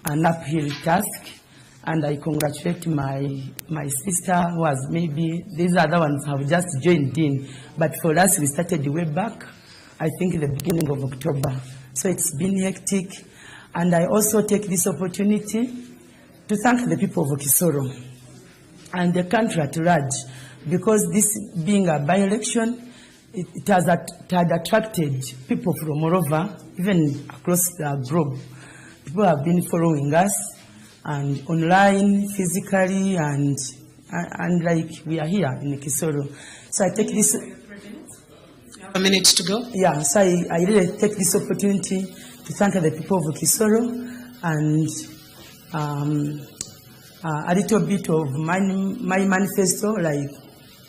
an uphill task, and I congratulate my sister who has maybe, these other ones have just joined in, but for us we started way back, I think the beginning of October. So it's been hectic, and I also take this opportunity to thank the people of Kisoro and the country at large, because this being a by-election, it had attracted people from all over, even across the globe. People have been following us, and online, physically, and like we are here in Kisoro. So I take this. A minute to go. Yeah, so I really take this opportunity to thank the people of Kisoro, and a little bit of my manifesto, like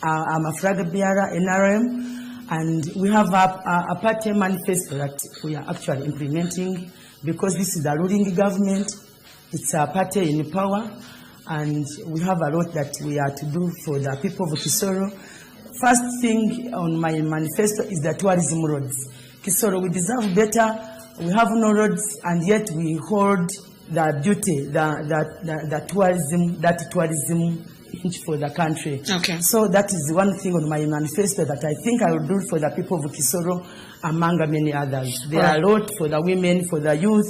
I'm a flag bearer, NRM, and we have a party manifesto that we are actually implementing, because this is the ruling government, it's a party in power, and we have a lot that we are to do for the people of Kisoro. First thing on my manifesto is the tourism roads. Kisoro, we deserve better. We have no roads, and yet we hold the duty, the tourism inch for the country. Okay. So that is one thing on my manifesto that I think I will do for the people of Kisoro, among many others. There are a lot for the women, for the youth,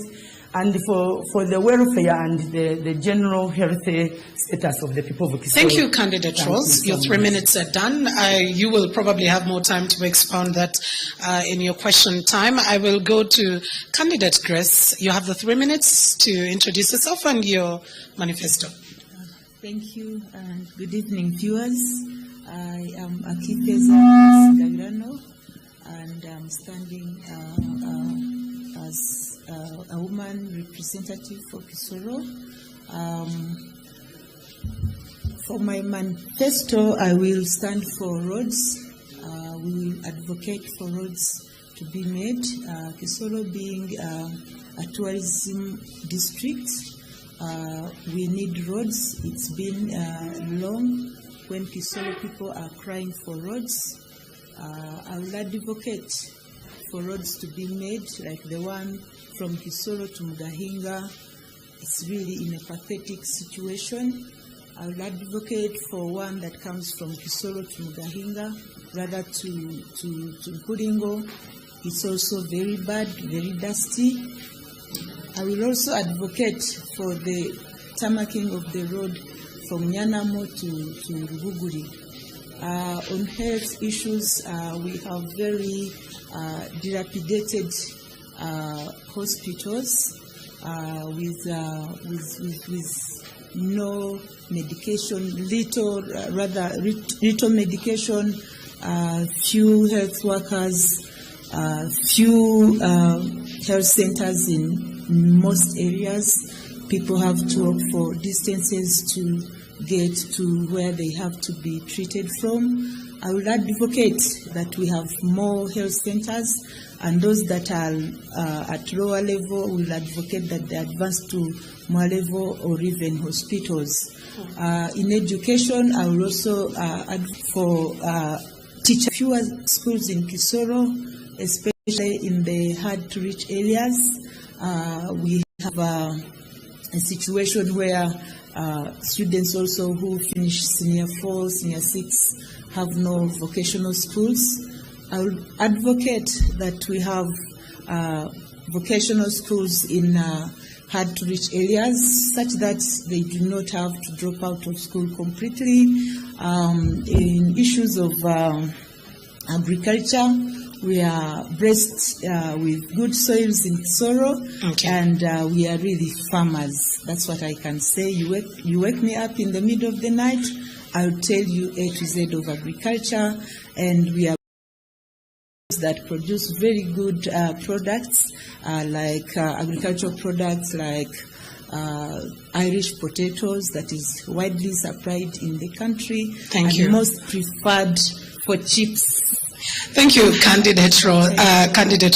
and for the welfare and the general health status of the people of Kisoro. Thank you, Candidate Rose. Your 3 minutes are done. You will probably have more time to expound that in your question time. I will go to Candidate Grace. You have the 3 minutes to introduce yourself and your manifesto. Thank you, and good evening, viewers. I am Akipeza Dagrano, and I'm standing as a woman representative for Kisoro. For my manifesto, I will stand for roads. We will advocate for roads to be made. Kisoro being a tourism district, we need roads. It's been long when Kisoro people are crying for roads. I will advocate for roads to be made, like the one from Kisoro to Mugahinga. It's really in a pathetic situation. I will advocate for one that comes from Kisoro to Mugahinga, rather to Mpuringo. It's also very bad, very dusty. I will also advocate for the tarmacking of the road from Nyanamo to Rubuguri. On health issues, we have very dilapidated hospitals with no medication, little medication, few health workers, few health centers in most areas. People have to walk for distances to get to where they have to be treated from. I will advocate that we have more health centers, and those that are at lower level will advocate that they advance to more level or even hospitals. In education, I will also advocate for teacher fewer schools in Kisoro, especially in the hard-to-reach areas. We have a situation where students also who finish senior 4, senior 6 have no vocational schools. I would advocate that we have vocational schools in hard-to-reach areas, such that they do not have to drop out of school completely. In issues of agriculture, we are blessed with good soils in Kisoro, okay, and we are really farmers. That's what I can say. You wake me up in the middle of the night, I'll tell you A to Z of agriculture, and we are that produce very good products, like agricultural products like Irish potatoes that is widely supplied in the country. Thank you. Most preferred for chips. Thank you, Candidate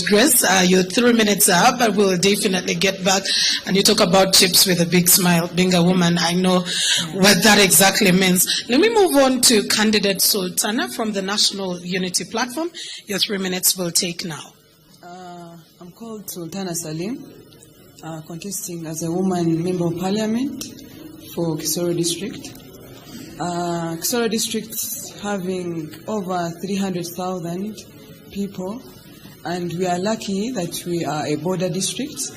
Grace. Your 3 minutes are up, but we'll definitely get back. And you talk about chips with a big smile. Being a woman, I know what that exactly means. Let me move on to Candidate Sultana from the National Unity Platform. Your 3 minutes will take now. I'm called Sultana Salim contesting as a woman member of parliament for Kisoro district. Kisoro district having over 300,000 people, and we are lucky that we are a border district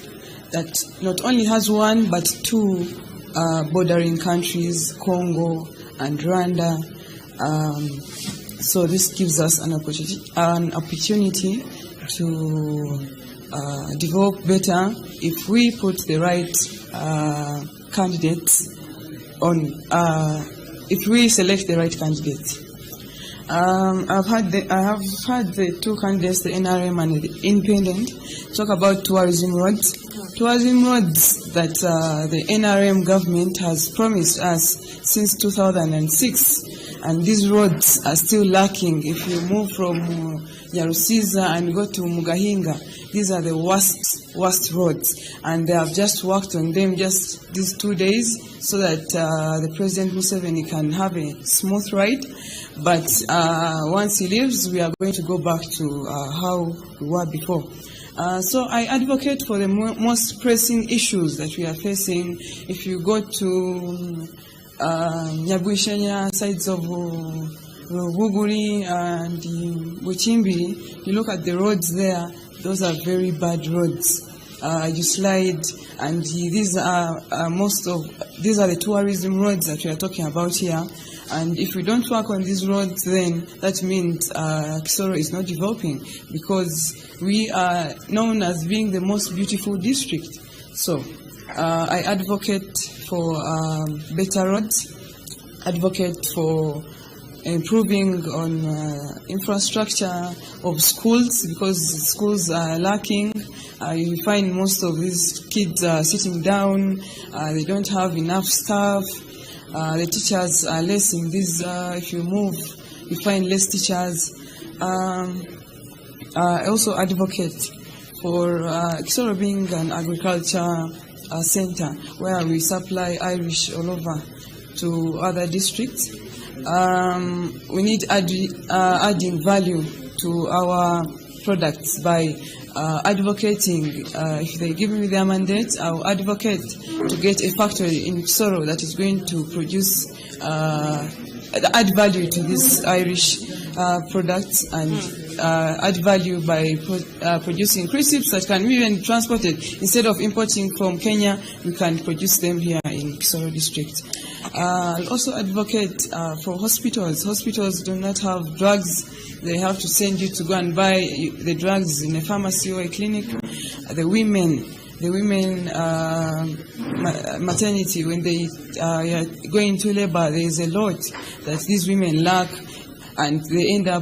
that not only has one but two bordering countries, Congo and Rwanda. So this gives us an opportunity to develop better if we put the right candidates on, if we select the right candidates. I have had the two candidates, the NRM and the independent, talk about tourism roads. Tourism roads that the NRM government has promised us since 2006, and these roads are still lacking. If you move from Nyarusiza and go to Mugahinga, these are the worst roads, and they have just worked on them just these 2 days so that the President Museveni can have a smooth ride. But once he leaves, we are going to go back to how we were before. So I advocate for the most pressing issues that we are facing. If you go to Nyabwishenya, sides of Ruguri and Buchimbiri, you look at the roads there, those are very bad roads. You slide, and these are the tourism roads that we are talking about here. And if we don't work on these roads, then that means Kisoro is not developing, because we are known as being the most beautiful district. So I advocate for better roads, advocate for improving on infrastructure of schools, because schools are lacking. You find most of these kids are sitting down, they don't have enough staff. The teachers are less in this. If you move, you find less teachers. I also advocate for Kisoro being an agriculture center where we supply Irish all over to other districts. We need adding value to our products by advocating. If they give me their mandate, I'll advocate to get a factory in Kisoro that is going to produce, add value to these Irish products, and add value by producing crisps that can be even transported. Instead of importing from Kenya, we can produce them here in Kisoro district. I'll also advocate for hospitals. Hospitals do not have drugs. They have to send you to go and buy the drugs in a pharmacy or a clinic. The women maternity, when they are going into labor, there is a lot that these women lack, and they end up